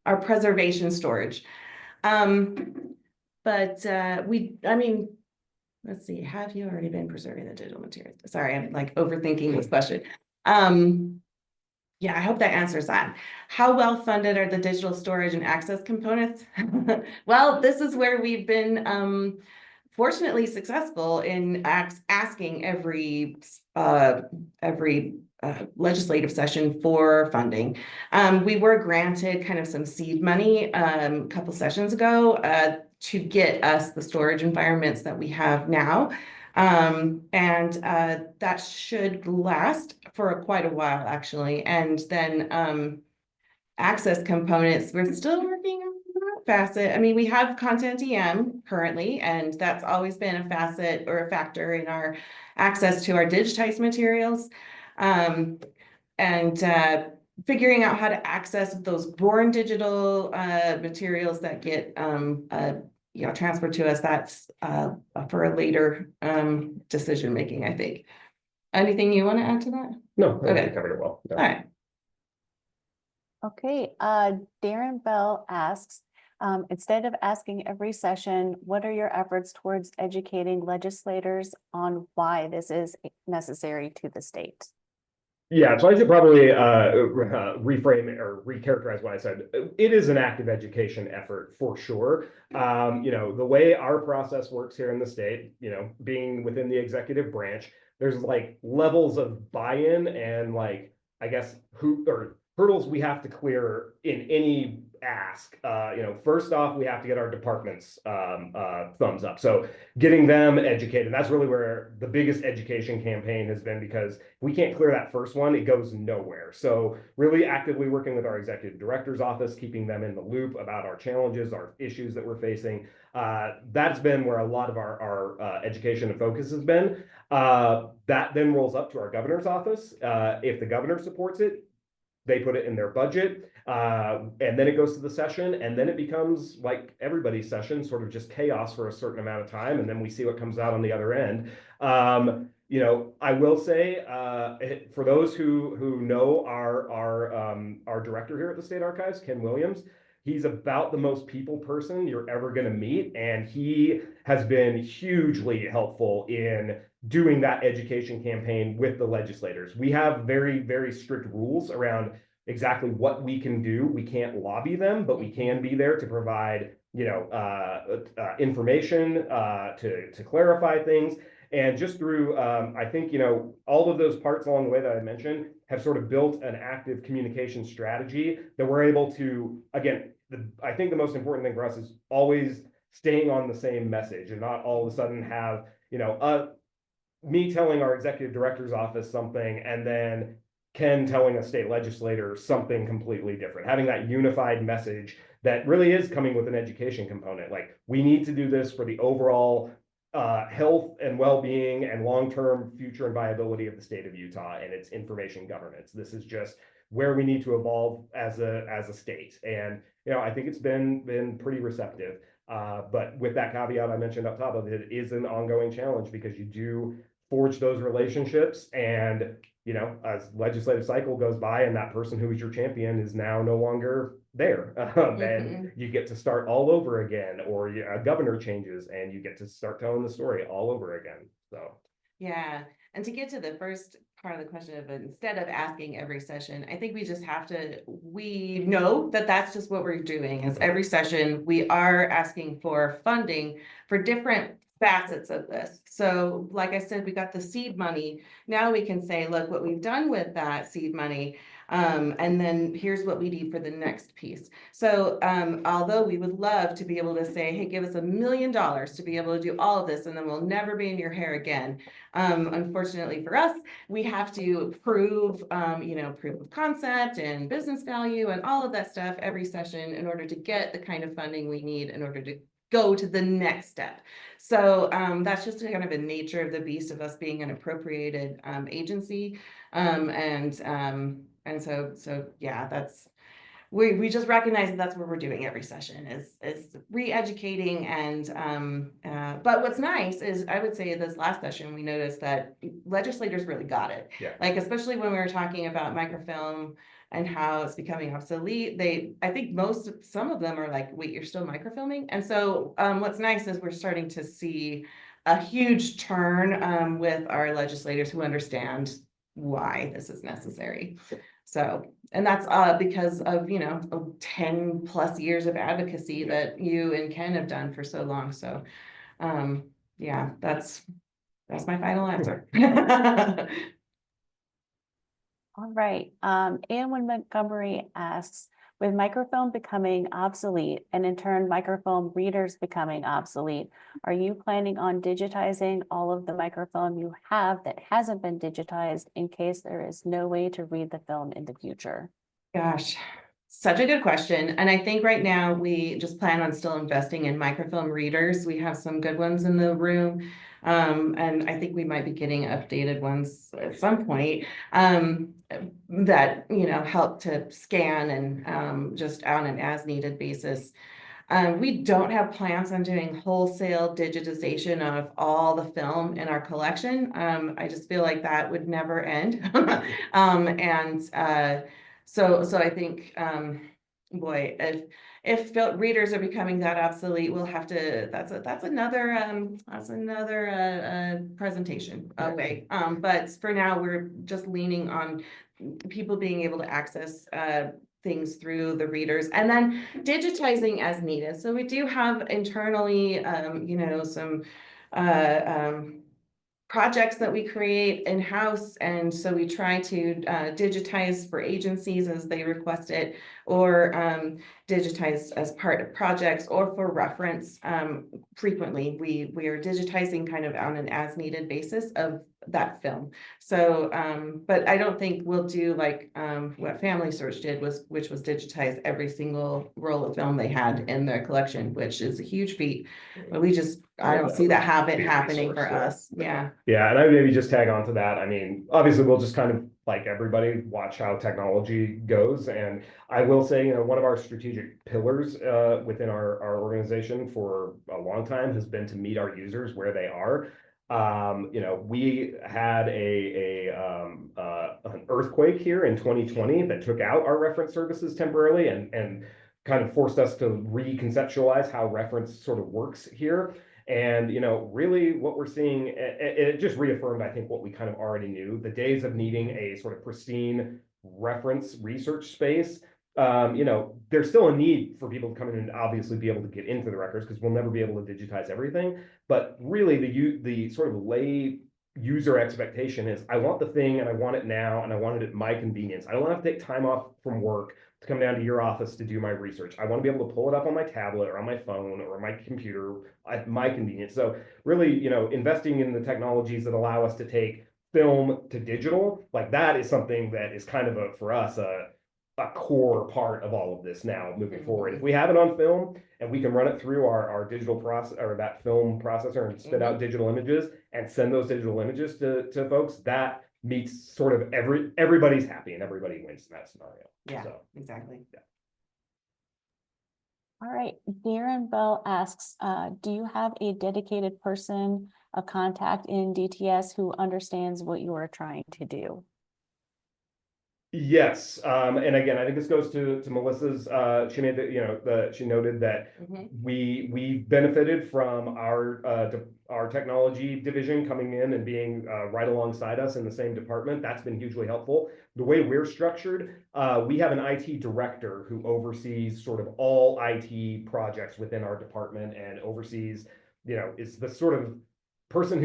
Speaker 3: our preservation storage. Let's see, have you already been preserving the digital materials? Sorry, I'm like overthinking this question. Yeah, I hope that answers that. How well funded are the digital storage and access components? Well, this is where we've been fortunately successful in asking every legislative session for funding. We were granted kind of some seed money a couple sessions ago to get us the storage environments that we have now. That should last for quite a while, actually. And then access components, we're still working on that facet. I mean, we have content EM currently, and that's always been a facet or a factor in our access to our digitized materials. Figuring out how to access those born digital materials that get transferred to us, that's for a later decision making, I think. Anything you want to add to that?
Speaker 2: No, I think
Speaker 3: Okay.
Speaker 2: you covered it well.
Speaker 3: All right.
Speaker 1: Okay, Darren Bell asks, instead of asking every session, what are your efforts towards educating legislators on why this is necessary to the state?
Speaker 2: Yeah, so I should probably reframe or recharacterize what I said. It is an active education effort for sure. The way our process works here in the state, being within the executive branch, there's like levels of buy-in and like, I guess, hurdles we have to clear in any ask. First off, we have to get our departments thumbs up. So getting them educated, that's really where the biggest education campaign has been, because if we can't clear that first one, it goes nowhere. So really actively working with our executive director's office, keeping them in the loop about our challenges, our issues that we're facing. That's been where a lot of our education and focus has been. That then rolls up to our governor's office. If the governor supports it, they put it in their budget, and then it goes to the session, and then it becomes like everybody's session, sort of just chaos for a certain amount of time, and then we see what comes out on the other end. I will say, for those who know our director here at the State Archives, Ken Williams, he's about the most people person you're ever going to meet, and he has been hugely helpful in doing that education campaign with the legislators. We have very, very strict rules around exactly what we can do. We can't lobby them, but we can be there to provide, information, to clarify things. And just through, I think, all of those parts along the way that I mentioned have sort of built an active communication strategy that we're able to, again, I think the most important thing for us is always staying on the same message, and not all of a sudden have, me telling our executive director's office something and then Ken telling a state legislator something completely different. Having that unified message that really is coming with an education component. Like, we need to do this for the overall health and well-being and long-term future and viability of the state of Utah and its information governance. This is just where we need to evolve as a state. And, I think it's been pretty receptive. But with that caveat I mentioned up top of it, is an ongoing challenge, because you do forge those relationships, and as legislative cycle goes by and that person who is your champion is now no longer there, and you get to start all over again, or a governor changes and you get to start telling the story all over again. So
Speaker 3: yeah. And to get to the first part of the question of, instead of asking every session, I think we just have to, we know that that's just what we're doing, is every session we are asking for funding for different facets of this. So like I said, we got the seed money. Now we can say, look, what we've done with that seed money, and then here's what we need for the next piece. So although we would love to be able to say, hey, give us $1 million to be able to do all of this, and then we'll never be in your hair again. Unfortunately for us, we have to prove, proof of concept and business value and all of that stuff every session in order to get the kind of funding we need in order to go to the next step. So that's just kind of a nature of the beast of us being an appropriated agency. And so yeah, that's, we just recognize that that's what we're doing every session, is re-educating. And but what's nice is, I would say this last session, we noticed that legislators really got it.
Speaker 2: Yeah.
Speaker 3: Like, especially when we were talking about microfilm and how it's becoming obsolete, I think some of them are like, wait, you're still microfilming? And so what's nice is we're starting to see a huge turn with our legislators who understand why this is necessary. So, and that's because of, 10+ years of advocacy that you and Ken have done for so long. So, yeah, that's my final answer.
Speaker 1: All right. Anne Montgomery asks, with microfilm becoming obsolete and in turn microfilm readers becoming obsolete, are you planning on digitizing all of the microfilm you have that hasn't been digitized in case there is no way to read the film in the future?
Speaker 3: Gosh, such a good question. And I think right now we just plan on still investing in microfilm readers. We have some good ones in the room. And I think we might be getting updated ones at some point that, help to scan and just on an as needed basis. We don't have plans on doing wholesale digitization of all the film in our collection. I just feel like that would never end. So I think, boy, if readers are becoming that obsolete, we'll have to, that's another presentation away. But for now, we're just leaning on people being able to access things through the readers, and then digitizing as needed. So we do have internally, some projects that we create in-house, and so we try to digitize for agencies as they request it, or digitize as part of projects or for reference. Frequently, we are digitizing kind of on an as-needed basis of that film. So, but I don't think we'll do like what Family Search did, which was digitize every single roll of film they had in their collection, which is a huge feat. But I don't see that habit
Speaker 2: Be a
Speaker 3: happening for
Speaker 2: resource,
Speaker 3: us. Yeah.
Speaker 2: Yeah, and I maybe just tag on to that. I mean, obviously, we'll just kind of like everybody watch how technology goes. And I will say, one of our strategic pillars within our organization for a long time has been to meet our users where they are. We had an earthquake here in 2020 that took out our reference services temporarily and kind of forced us to reconceptualize how reference sort of works here. And, really what we're seeing, it just reaffirmed, I think, what we kind of already knew. The days of needing a sort of pristine reference research space, there's still a need for people to come in and obviously be able to get into the records, because we'll never be able to digitize everything. But really the sort of lay user expectation is, I want the thing and I want it now and I want it at my convenience. I don't want to have to take time off from work to come down to your office to do my research. I want to be able to pull it up on my tablet or on my phone or my computer at my convenience. So really, investing in the technologies that allow us to take film to digital, like that is something that is kind of for us, a core part of all of this now moving forward. If we have it on film and we can run it through our digital process or that film processor and spit out digital images and send those digital images to folks, that meets sort of everybody's happy and everybody wins in that scenario.
Speaker 3: Yeah,
Speaker 2: So,
Speaker 3: exactly.
Speaker 2: Yeah.
Speaker 1: All right, Darren Bell asks, do you have a dedicated person, a contact in DTS who understands what you are trying to do?
Speaker 2: Yes, and again, I think this goes to Melissa's. She made she noted that we benefited from our technology division coming in and being right alongside us in the same department. That's been hugely helpful. The way we're structured, we have an IT director who oversees sort of all IT projects within our department and oversees, is the sort of person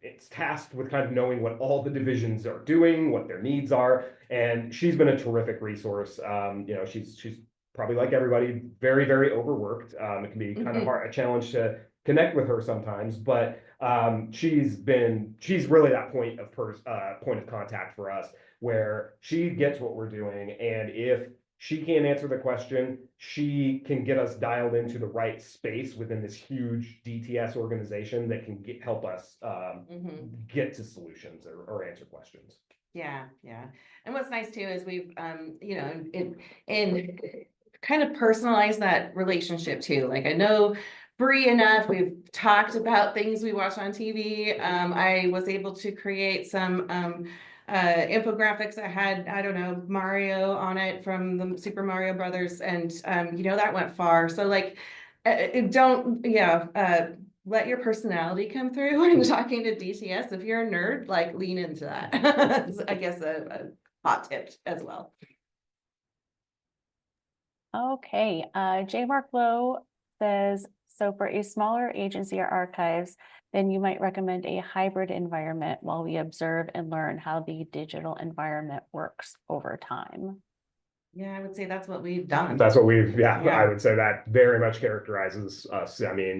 Speaker 2: it's tasked with kind of knowing what all the divisions are doing, what their needs are, and she's been a terrific resource. She's probably like everybody, very, very overworked. It can be kind of a challenge to connect with her sometimes, but she's really that point of contact for us, where she gets what we're doing, and if she can't answer the question, she can get us dialed into the right space within this huge DTS organization that can help us get to solutions or answer questions.
Speaker 3: Yeah. And what's nice too is we've, in kind of personalized that relationship too. Like, I know Bree enough, we've talked about things we watch on TV. I was able to create some infographics that had, I don't know, Mario on it from the Super Mario Brothers, and that went far. So like, let your personality come through when talking to DTS. If you're a nerd, like, lean into that. I guess a hot tip as well.
Speaker 1: Okay, J. Mark Lowe says, so for a smaller agency or archives, then you might recommend a hybrid environment while we observe and learn how the digital environment works over time.
Speaker 3: Yeah, I would say that's what we've done.
Speaker 2: That's what I would say that very much characterizes us. I mean,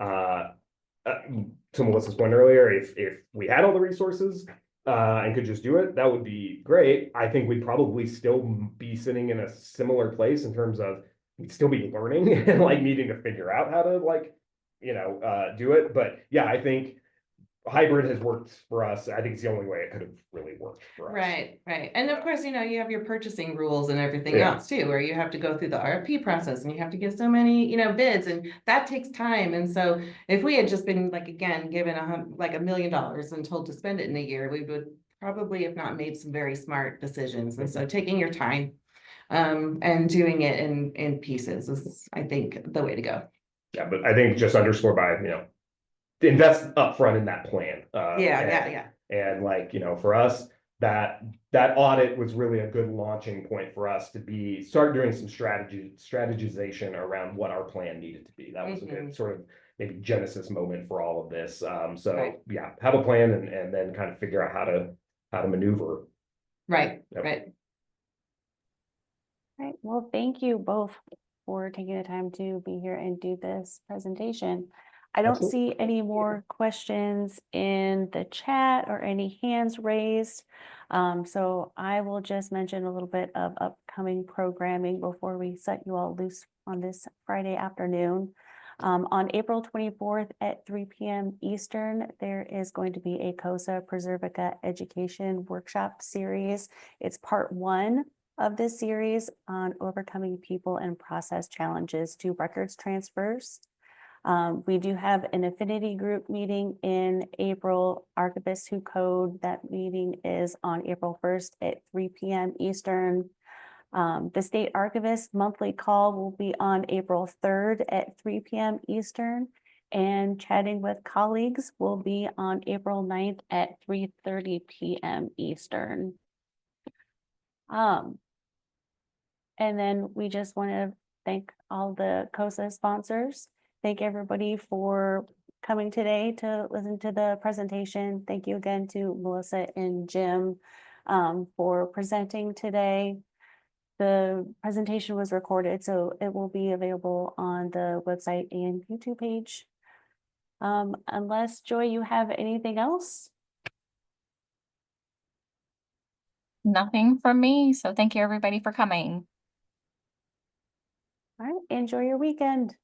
Speaker 2: to Melissa's point earlier, if we had all the resources and could just do it, that would be great. I think we'd probably still be sitting in a similar place in terms of we'd still be learning and like needing to figure out how to do it. But yeah, I think hybrid has worked for us. I think it's the only way it could have really worked for us.
Speaker 3: Right. And of course, you have your purchasing rules and everything else too, where you have to go through the RFP process and you have to get so many, bids, and that takes time. And so if we had just been given $1 million and told to spend it in a year, we would probably have not made some very smart decisions. And so taking your time and doing it in pieces is, I think, the way to go.
Speaker 2: Yeah, but I think just underscore by, invest upfront in that plan.
Speaker 3: Yeah.
Speaker 2: And for us, that audit was really a good launching point for us to start doing some strategization around what our plan needed to be. That was a good sort of maybe genesis moment for all of this. So
Speaker 3: Right.
Speaker 2: yeah, have a plan and then kind of figure out how to maneuver.
Speaker 3: Right,
Speaker 2: Yep.
Speaker 3: right.
Speaker 1: Right, well, thank you both for taking the time to be here and do this presentation. I don't
Speaker 2: Absolutely.
Speaker 1: see any more questions in the chat or any hands raised. So I will just mention a little bit of upcoming programming before we set you all loose on this Friday afternoon. On April 24th at 3 p.m. Eastern, there is going to be a CoSA Preservica Education Workshop Series. It's part 1 of this series on overcoming people and process challenges to records transfers. We do have an affinity group meeting in April, Archivists Who Code. That meeting is on April 1st at 3 p.m. Eastern. The State Archivist monthly call will be on April 3rd at 3 p.m. Eastern. And Chatting with Colleagues will be on April 9th at 3:30 p.m. Eastern. And then we just want to thank all the CoSA sponsors. Thank everybody for coming today to listen to the presentation. Thank you again to Melissa and Jim for presenting today. The presentation was recorded, so it will be available on the website and YouTube page. Unless, Joy, you have anything else?
Speaker 4: Nothing from me. So thank you everybody for coming.
Speaker 1: All right, enjoy your weekend.